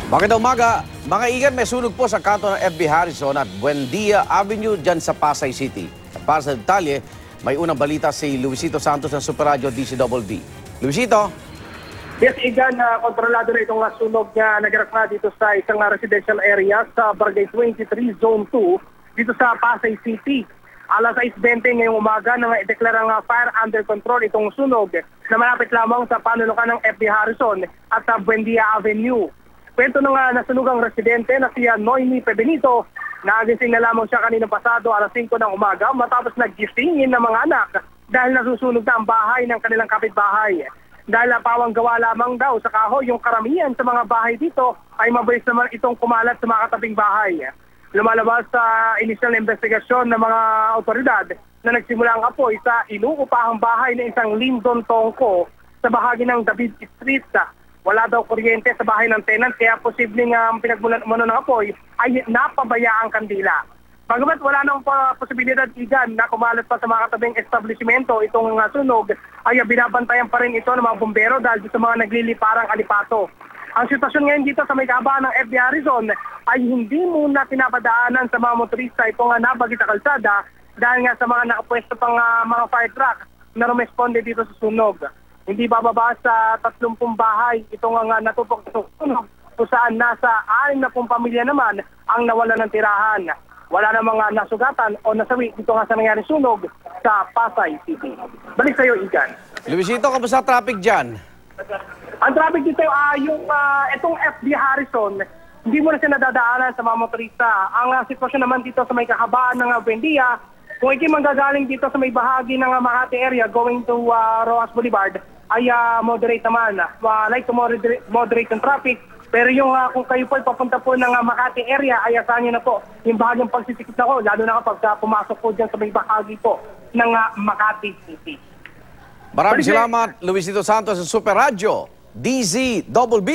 Magandang umaga. Mga igan, may sunog po sa kanto ng FB Harrison at Buendia Avenue dyan sa Pasay City. At para sa detalye, may unang balita si Luisito Santos ng Super Radio DCBB. Luisito? Yes, Igan, kontrolado na itong sunog na naganap na dito sa isang residential area sa Barangay 23, Zone 2, dito sa Pasay City. Alas 6:20 ngayong umaga nang ideklarang fire under control itong sunog na malapit lamang sa panunukan ng FB Harrison at Buendia Avenue. Kwento ng nasunugang residente na si Noemi Pebenito, nagising na lamang siya kaninang pasado alas 5 ng umaga matapos nagisingin ng mga anak dahil nasusunog na ang bahay ng kanilang kapitbahay. Dahil pawang gawa lamang daw sa kahoy, yung karamihan sa mga bahay dito ay mabilis naman itong kumalat sa mga katabing bahay. Lumalabas sa inisyal na investigasyon ng mga otoridad na nagsimula ang apoy sa inuupahang bahay ng isang Lindon Tongko sa bahagi ng David Street. Wala daw kuryente sa bahay ng tenant kaya posibleng pinagmulan ng apoy ay napabayaan kandila. Bagamat wala nang posibilidad Igan na kumalat pa sa mga katabing establishmento itong sunog, ay binabantayan pa rin ito ng mga bumbero dahil sa mga nagliliparang alipato. Ang sitwasyon ngayon dito sa may kahabaan ng FB Harrison ay hindi muna pinapadaanan sa mga motorista itong nabagit na kalsada dahil nga sa mga nakapwesto pang mga fire truck na rumesponde dito sa sunog. Hindi bababa sa 30 bahay itong natupok sa sunog kung saan nasa 60 pamilya naman ang nawala ng tirahan. Wala namang nasugatan o nasawi dito nga sa nangyari sunog sa Pasay City. Balik sa iyo, Igan. Luisito, kamusta traffic dyan? Ang traffic dito itong FB Harrison, hindi mo na siya nadadaanan sa mga motorista. Ang sitwasyon naman dito sa may kahabaan ng Buendia, kung ikay manggagaling dito sa may bahagi ng Makati area going to Rojas Boulevard, ay moderate naman. Like to moderate ang traffic. Pero yung kung kayo po ay papunta po ng Makati area, ay asahan nyo na po yung bahagyang pagsisikip na ko, lalo na kapag pumasok po dyan sa may bahagi po ng Makati City. Maraming salamat, Luisito Santos sa Super Radio DZBB.